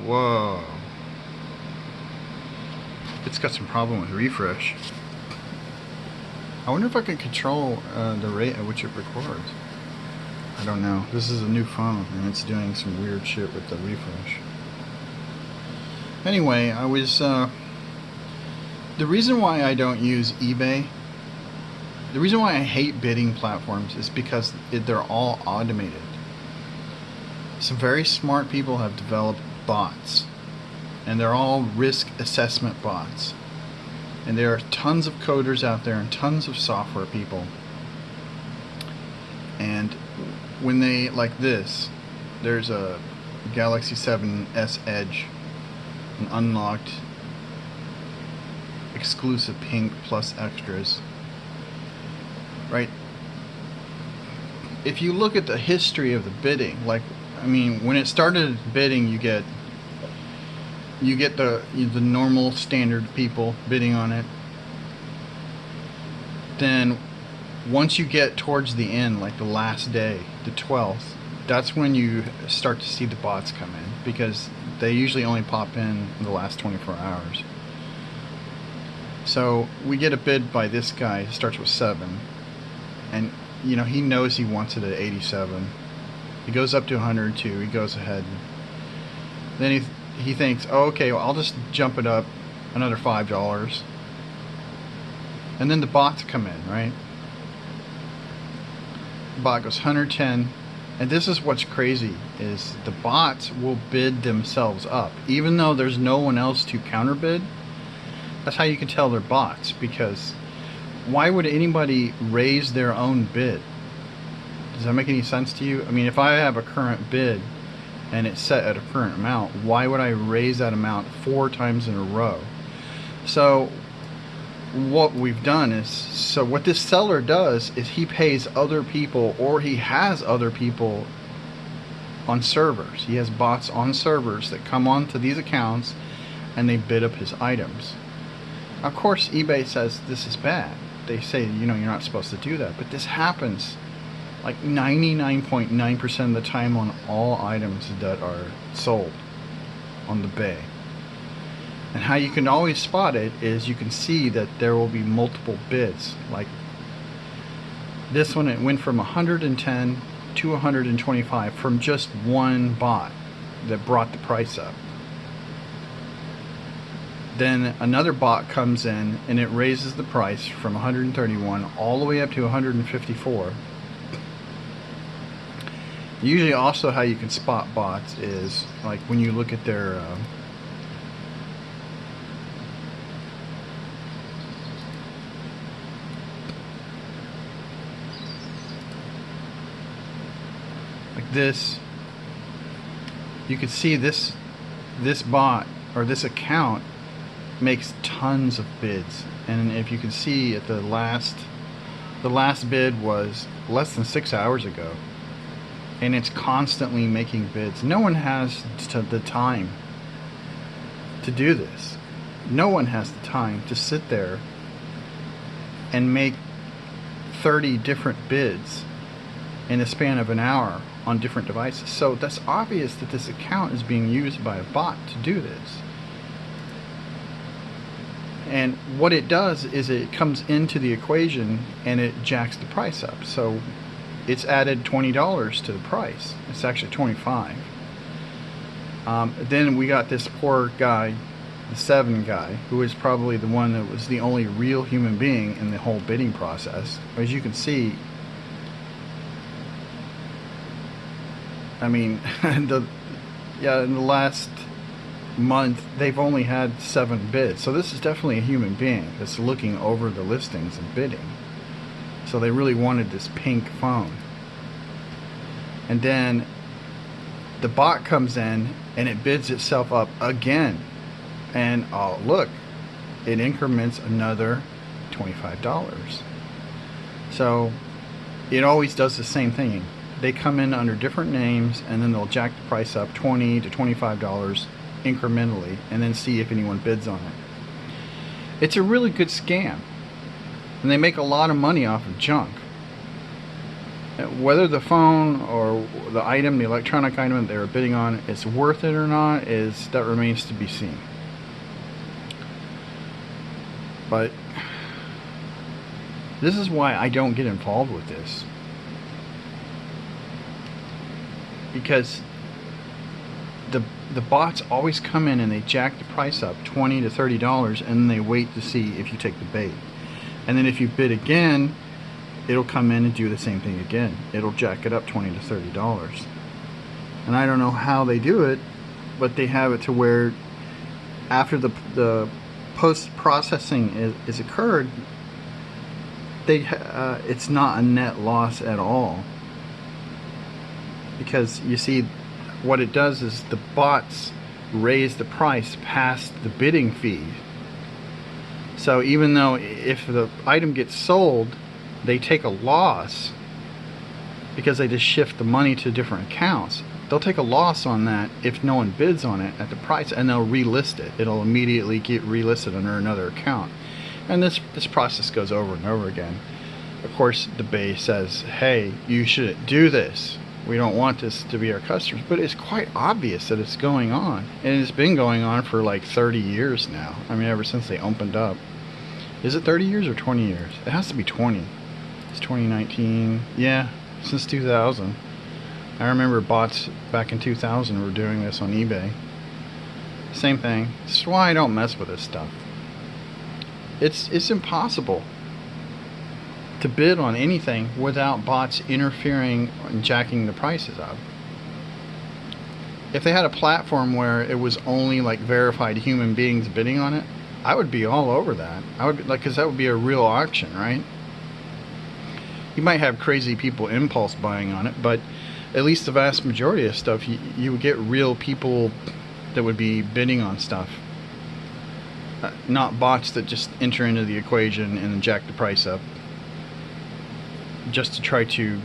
Whoa. It's got some problem with refresh. I wonder if I can control the rate at which it records. I don't know. This is a new phone and it's doing some weird shit with the refresh. Anyway, the reason why I don't use eBay, the reason why I hate bidding platforms is because they're all automated. Some very smart people have developed bots, and they're all risk assessment bots. And there are tons of coders out there and tons of software people. And when they, like this, there's a Galaxy 7S Edge, an unlocked exclusive pink plus extras, right? If you look at the history of the bidding, like, I mean, when it started bidding, you get the normal standard people bidding on it. Then once you get towards the end, like the last day, the 12th, that's when you start to see the bots come in, because they usually only pop in the last 24 hours. So we get a bid by this guy. It starts with 7, and you know, he knows he wants it at 87. He goes up to 102. He goes ahead. Then he thinks, oh, okay, well, I'll just jump it up another $5. And then the bots come in, right? The bot goes 110. And this is what's crazy, is the bots will bid themselves up. Even though there's no one else to counterbid, that's how you can tell they're bots. Because why would anybody raise their own bid? Does that make any sense to you? I mean, if I have a current bid and it's set at a current amount, why would I raise that amount 4 times in a row? So what we've done is, so what this seller does is he pays other people, or he has other people on servers. He has bots on servers that come onto these accounts and they bid up his items. Of course, eBay says this is bad. They say, you know, you're not supposed to do that, but this happens like 99.9% of the time on all items that are sold on the Bay. And how you can always spot it is you can see that there will be multiple bids. Like this one, it went from 110 to 125 from just one bot that brought the price up. Then another bot comes in and it raises the price from 131 all the way up to 154. Usually also how you can spot bots is like when you look at their like this, you can see this bot or this account makes tons of bids. And if you can see at the last bid was less than 6 hours ago. And it's constantly making bids. No one has the time to do this. No one has the time to sit there and make 30 different bids in a span of an hour on different devices. So that's obvious that this account is being used by a bot to do this. And what it does is it comes into the equation and it jacks the price up. So it's added $20 to the price. It's actually 25. Then we got this poor guy, the 7 guy, who is probably the one that was the only real human being in the whole bidding process. As you can see, I mean, in the last month they've only had 7 bids. So this is definitely a human being that's looking over the listings and bidding. So they really wanted this pink phone. And then the bot comes in and it bids itself up again. And oh, look, it increments another $25. So it always does the same thing. They come in under different names and then they'll jack the price up $20 to $25 incrementally and then see if anyone bids on it. It's a really good scam. And they make a lot of money off of junk. Whether the phone or the item, the electronic item that they're bidding on, is worth it or not, that remains to be seen. But this is why I don't get involved with this, because the bots always come in and they jack the price up $20 to $30, and then they wait to see if you take the bait. And then if you bid again, it'll come in and do the same thing again. It'll jack it up $20 to $30. And I don't know how they do it, but they have it to where after the post-processing is occurred, it's not a net loss at all. Because you see, what it does is the bots raise the price past the bidding fee. So even though if the item gets sold, they take a loss because they just shift the money to different accounts. They'll take a loss on that if no one bids on it at the price, and they'll relist it. It'll immediately get relisted under another account. And this process goes over and over again. Of course, the Bay says, hey, you shouldn't do this. We don't want this to be our customers. But it's quite obvious that it's going on. And it's been going on for like 30 years now. I mean, ever since they opened up. Is it 30 years or 20 years? It has to be 20. It's 2019. Yeah, since 2000. I remember bots back in 2000 were doing this on eBay. Same thing. This is why I don't mess with this stuff. It's impossible to bid on anything without bots interfering and jacking the prices up. If they had a platform where it was only like verified human beings bidding on it, I would be all over that. I would be like, because that would be a real auction, right? You might have crazy people impulse buying on it, but at least the vast majority of stuff, you would get real people that would be bidding on stuff. Not bots that just enter into the equation and jack the price up. Just to try to...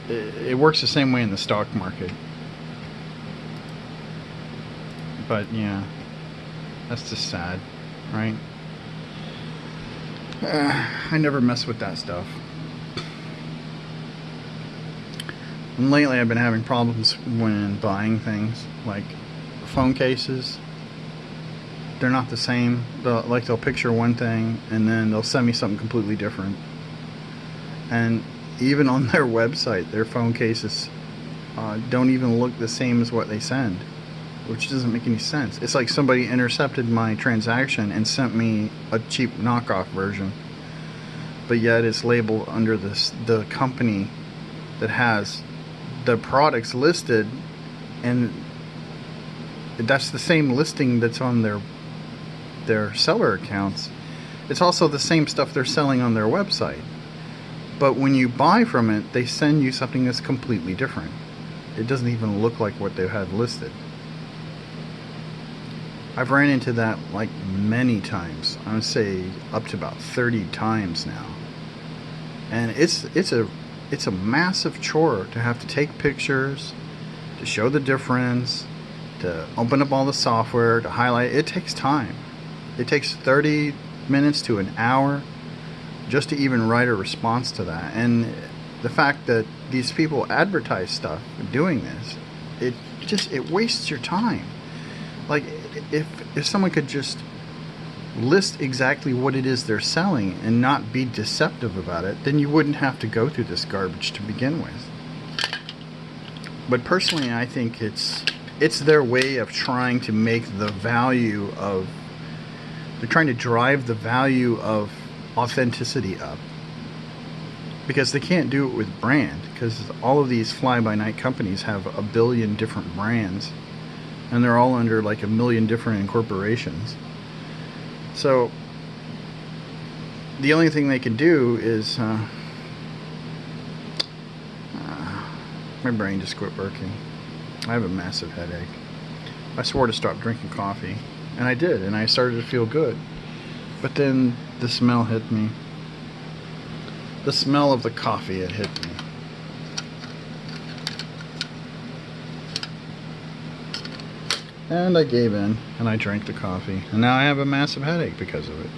It works the same way in the stock market. But yeah, that's just sad, right? I never mess with that stuff. And lately I've been having problems when buying things, like phone cases. They're not the same. They'll picture one thing and then they'll send me something completely different. And even on their website, their phone cases don't even look the same as what they send, which doesn't make any sense. It's like somebody intercepted my transaction and sent me a cheap knockoff version, but yet it's labeled under the company that has the products listed, and that's the same listing that's on their seller accounts. It's also the same stuff they're selling on their website, but when you buy from it, they send you something that's completely different. It doesn't even look like what they had listed. I've ran into that like many times. I would say up to about 30 times now, and it's a massive chore to have to take pictures, to show the difference, to open up all the software, to highlight. It takes time. It takes 30 minutes to an hour just to even write a response to that. And the fact that these people advertise stuff doing this, it wastes your time. Like, if someone could just list exactly what it is they're selling and not be deceptive about it, then you wouldn't have to go through this garbage to begin with. But personally, I think it's their way of trying to make the value of, they're trying to drive the value of authenticity up, because they can't do it with brand, because all of these fly-by-night companies have a billion different brands, and they're all under like a million different incorporations. So the only thing they can do is my brain just quit working. I have a massive headache. I swore to stop drinking coffee, and I did, and I started to feel good, but then the smell hit me. The smell of the coffee had hit me. And I gave in, and I drank the coffee, and now I have a massive headache because of it.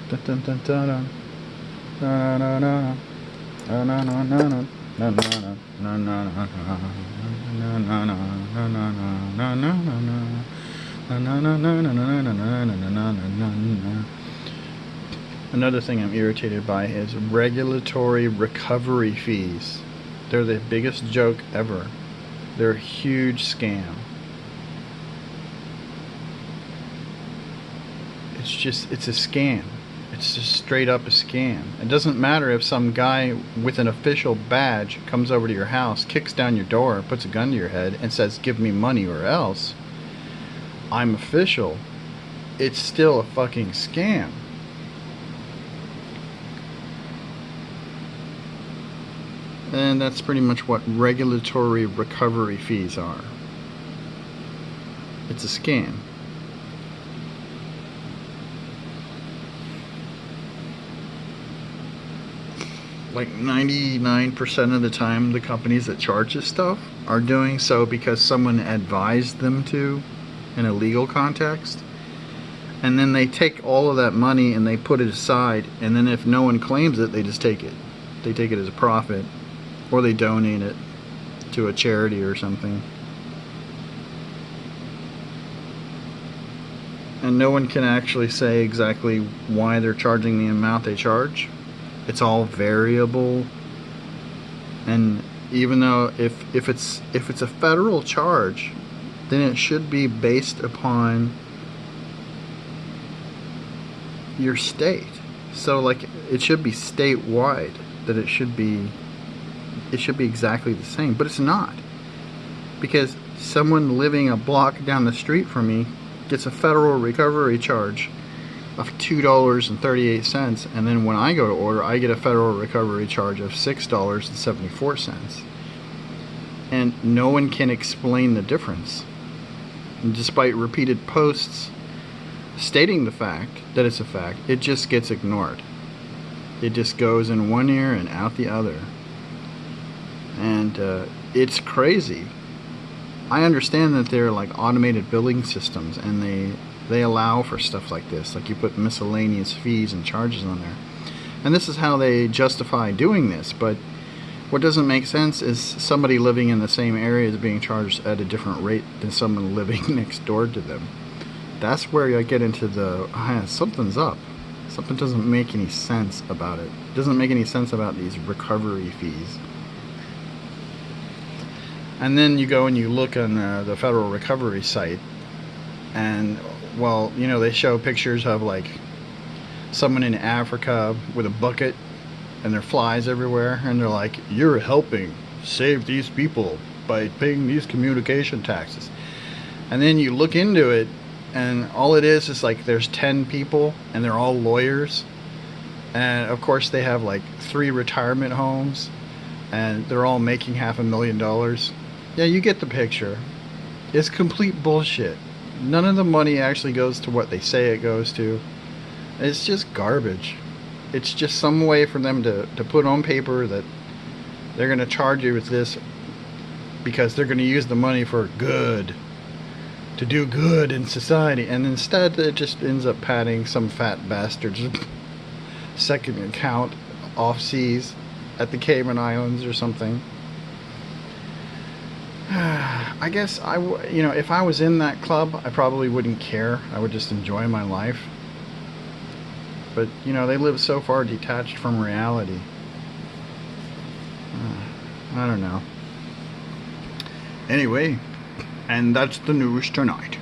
Dun, dun, dun, dun, dun. Na, na, na, na, na, na, na, na, na, na, na, na, na, Another thing I'm irritated by is regulatory recovery fees. They're the biggest joke ever. They're a huge scam. It's a scam. It's just straight up a scam. It doesn't matter if some guy with an official badge comes over to your house, kicks down your door, puts a gun to your head, and says, "Give me money or else. I'm official." It's still a fucking scam. And that's pretty much what regulatory recovery fees are. It's a scam. Like 99% of the time, the companies that charge this stuff are doing so because someone advised them to in a legal context. And then they take all of that money and they put it aside, and then if no one claims it, they just take it. They take it as a profit, or they donate it to a charity or something. And no one can actually say exactly why they're charging the amount they charge. It's all variable, and even though if it's a federal charge, then it should be based upon your state. So like it should be statewide, that it should be exactly the same, but it's not, because someone living a block down the street from me gets a federal recovery charge of $2.38, and then when I go to order, I get a federal recovery charge of $6.74, and no one can explain the difference. And despite repeated posts stating the fact that it's a fact, it just gets ignored. It just goes in one ear and out the other, and it's crazy. I understand that they're like automated billing systems, and they allow for stuff like this, like you put miscellaneous fees and charges on there, and this is how they justify doing this. But what doesn't make sense is somebody living in the same area is being charged at a different rate than someone living next door to them. That's where I get into the something's up. Something doesn't make any sense about it. It doesn't make any sense about these recovery fees. And then you go and you look on the Federal Recovery site, and well, you know, they show pictures of like someone in Africa with a bucket and there are flies everywhere, and they're like, "You're helping save these people by paying these communication taxes." And then you look into it, and all it is like there's 10 people and they're all lawyers, and of course they have like 3 retirement homes, and they're all making $500,000. Yeah, you get the picture. It's complete bullshit. None of the money actually goes to what they say it goes to. It's just garbage. It's just some way for them to put on paper that they're going to charge you with this because they're going to use the money for good, to do good in society, and instead it just ends up patting some fat bastard's second account off seas at the Cayman Islands or something. I guess you know, if I was in that club, I probably wouldn't care. I would just enjoy my life. But you know, they live so far detached from reality. I don't know. Anyway, and that's the news tonight.